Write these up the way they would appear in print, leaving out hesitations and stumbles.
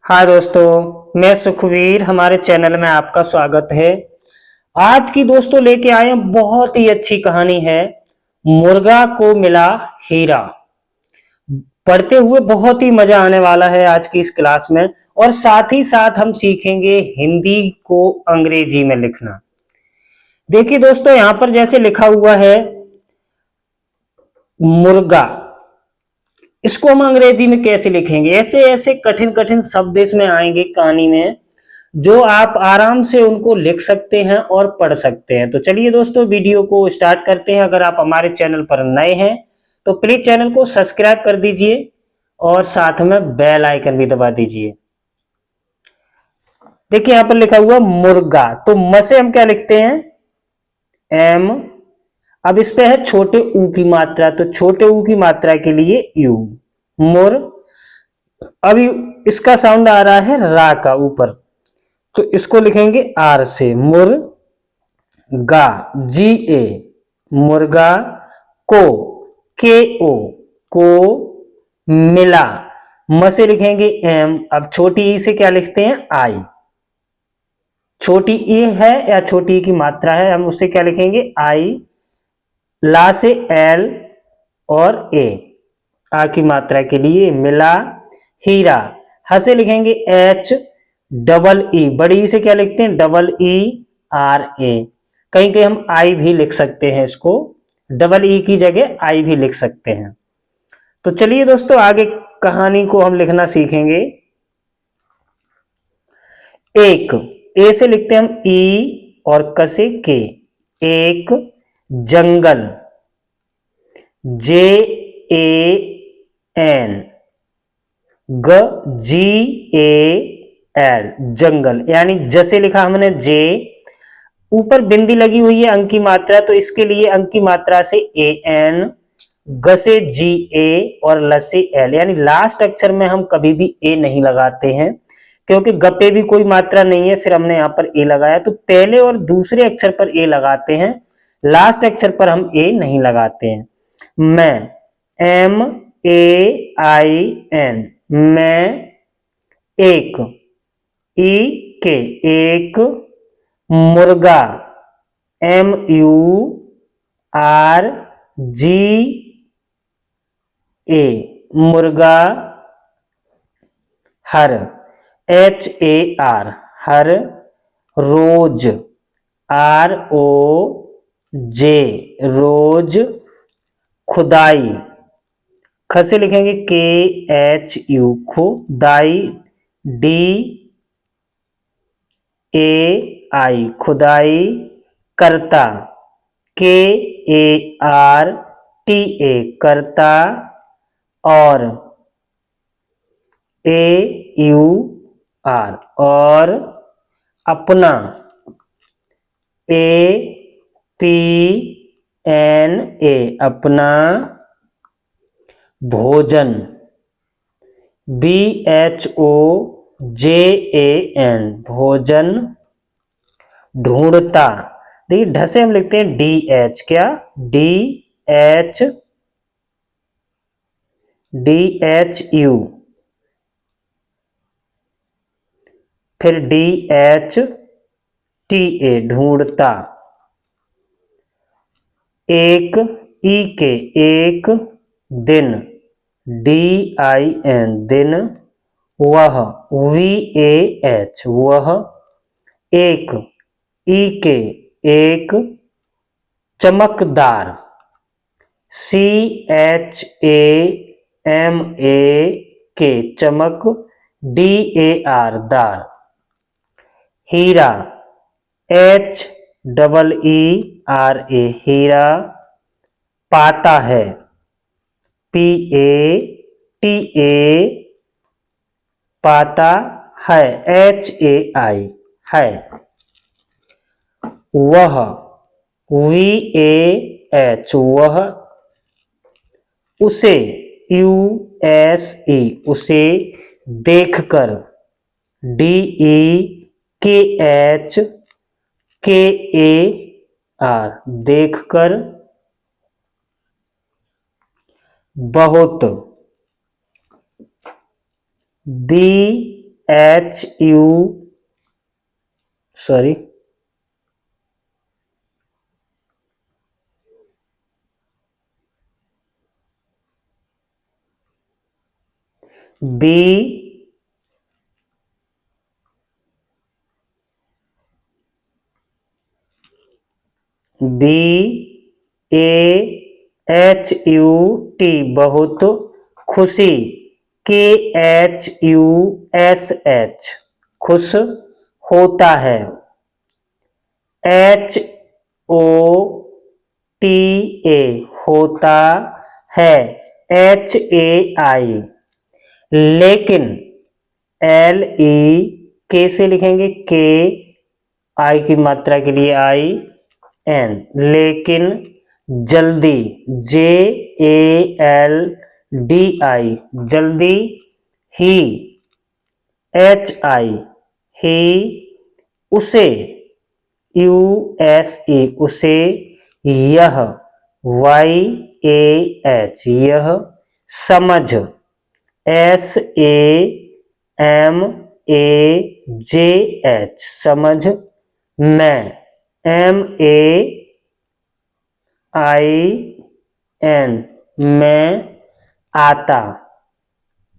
हाँ दोस्तों, मैं सुखवीर, हमारे चैनल में आपका स्वागत है। आज की दोस्तों लेके आए हैं बहुत ही अच्छी कहानी है। मुर्गा को मिला हीरा। पढ़ते हुए बहुत ही मजा आने वाला है आज की इस क्लास में। और साथ ही साथ हम सीखेंगे हिंदी को अंग्रेजी में लिखना। देखिए दोस्तों, यहाँ पर जैसे लिखा हुआ है मुर्गा, इसको हम अंग्रेजी में कैसे लिखेंगे। ऐसे ऐसे कठिन कठिन शब्द इसमें आएंगे कहानी में, जो आप आराम से उनको लिख सकते हैं और पढ़ सकते हैं। तो चलिए दोस्तों, वीडियो को स्टार्ट करते हैं। अगर आप हमारे चैनल पर नए हैं तो प्लीज चैनल को सब्सक्राइब कर दीजिए और साथ में बेल आइकन भी दबा दीजिए। देखिए यहां पर लिखा हुआ मुर्गा, तो म से हम क्या लिखते हैं, एम। अब इस पे है छोटे ऊ की मात्रा, तो छोटे ऊ की मात्रा के लिए यू, मुर। अभी इसका साउंड आ रहा है रा का ऊपर, तो इसको लिखेंगे आर से, मुर्गा, जी ए, मुर्गा। को, के ओ, को, मिला, म से लिखेंगे एम। अब छोटी ई से क्या लिखते हैं, आई। छोटी ई है या छोटी ई की मात्रा है, हम उससे क्या लिखेंगे, आई। ला से एल और ए, आ की मात्रा के लिए, मिला हीरा। ह से लिखेंगे एच डबल ई, बड़ी ई से क्या लिखते हैं, डबल ई आर ए। कहीं कहीं हम आई भी लिख सकते हैं, इसको डबल ई की जगह आई भी लिख सकते हैं। तो चलिए दोस्तों, आगे कहानी को हम लिखना सीखेंगे। एक, ए से लिखते हैं हम ई और क से के, एक जंगल, जे ए एन, ग जी ए एल, जंगल। यानी ज से लिखा हमने जे, ऊपर बिंदी लगी हुई है अंक की मात्रा, तो इसके लिए अंक की मात्रा से ए एन, ग से जी ए और ल से एल। यानी लास्ट अक्षर में हम कभी भी ए नहीं लगाते हैं, क्योंकि ग पे भी कोई मात्रा नहीं है, फिर हमने यहाँ पर ए लगाया, तो पहले और दूसरे अक्षर पर ए लगाते हैं, लास्ट अक्षर पर हम ए नहीं लगाते हैं। मैं, एम ए आई एन, मैं। एक, ई के, एक मुर्गा, M U R G A, मुर्गा। हर, एच ए आर, हर। रोज, आर ओ जे, रोज। खुदाई, ख से लिखेंगे के एच यू, खुदाई, डी ए आई, खुदाई करता, के ए आर टी ए, करता। और, ए यू आर, और। अपना, ए पी एन ए, अपना। भोजन, B H O J A N, भोजन। ढूंढता, देखिए ढ से हम लिखते हैं डी एच, क्या, D H, D H U, फिर डी एच टी ए, ढूंढता। एक, ई के, एक दिन, डी आई एन, दिन। वह, वी ए एच, वह। एक, ई के, एक चमकदार, C H A M A के, चमक, डी ए आर, दार। हीरा, H double E R A, हीरा। पाता है, पी ए टी ए, पाता है, एच ए आई, है। वह, वी ए एच, वह। उसे, यू एस ई, उसे। देखकर, डी ई के एच के ए आर, देखकर। बहुत, B H U sorry B BAHUT बहुत खुशी, KHUSH खुश होता है, HOTA होता है, HAI लेकिन, LE कैसे लिखेंगे, के आई की मात्रा के लिए IN लेकिन, जल्दी JALDI जल्दी, ही HI ही उसे USE उसे, यह YAH यह समझ, SAMAJH समझ, मैं MAIN मैं आता,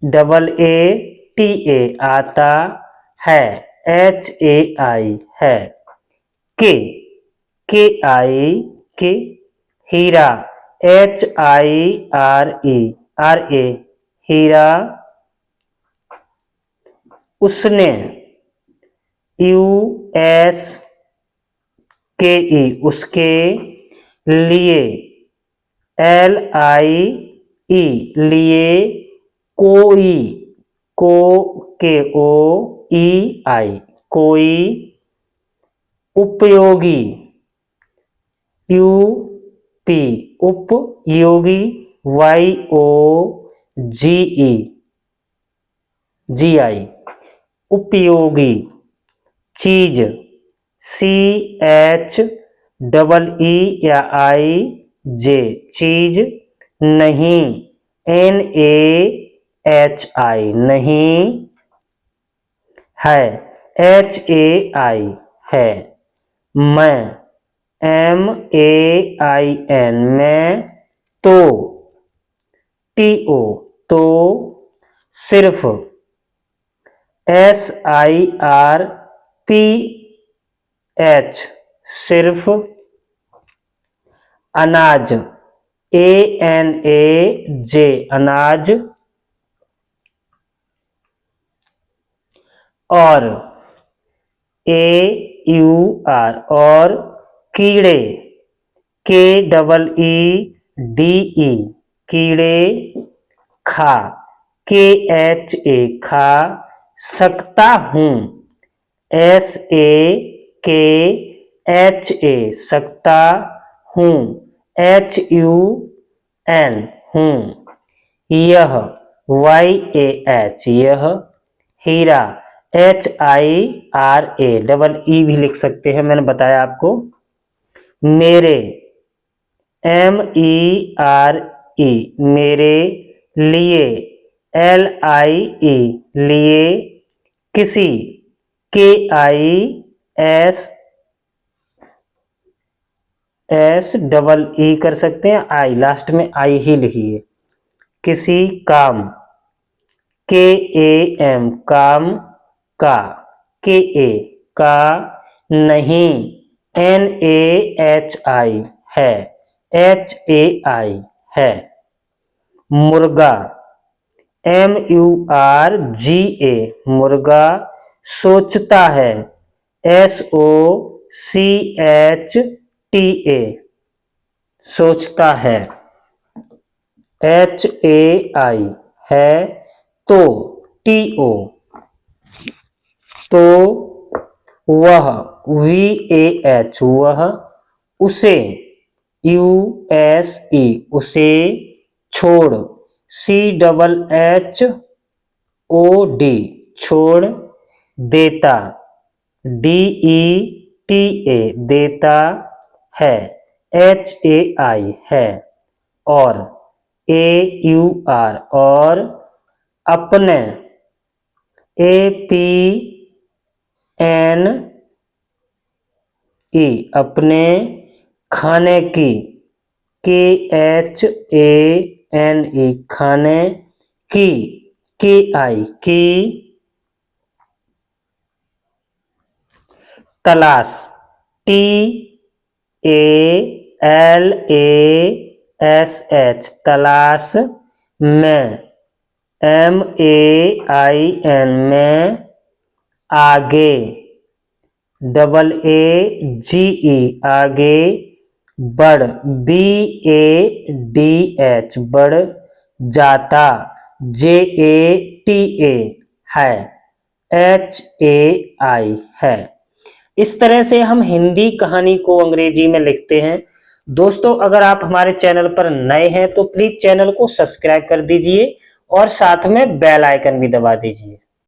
AATA आता है, HAI है, के हीरा, HIRA हीरा, उसने USKE उसके लिए, LIE लिए, कोई KOEI कोई, उपयोगी UP उपयोगी, YOGI उपयोगी, चीज CHEEI चीज, नहीं NAHI नहीं है, HAI है, मैं MAIN मैं, तो TO तो, सिर्फ SIRPH सिर्फ, अनाज ANAJ अनाज, और AUR और, कीड़े KEEDE कीड़े, खा KHA खा सकता हूँ, SAKHA सकता हूँ, HUN हूँ, यह YAH यह, हीरा HIRA भी लिख सकते हैं, मैंने बताया आपको, मेरे MERE मेरे लिए, LIE लिए, किसी KISSEE कर सकते हैं, आई लास्ट में आई ही लिखिए, किसी काम, KAM काम का, KA का, नहीं NAHI है, HAI है, मुर्गा MURGA मुर्गा, सोचता है SOCHTA सोचता है, HAI है, तो TO तो, वह VAH वह, उसे USE उसे, छोड़ CHHOD छोड़, देता DETA देता है, HAI है, और AUR और, अपने APNE अपने खाने की, KHANE खाने की, KI की तलाश, TALASH तलाश में, MAIN में आगे, AAGE आगे, बढ़, BADH बढ़ जाता, JATA है, HAI है। इस तरह से हम हिंदी कहानी को अंग्रेजी में लिखते हैं। दोस्तों अगर आप हमारे चैनल पर नए हैं तो प्लीज चैनल को सब्सक्राइब कर दीजिए और साथ में बेल आइकन भी दबा दीजिए।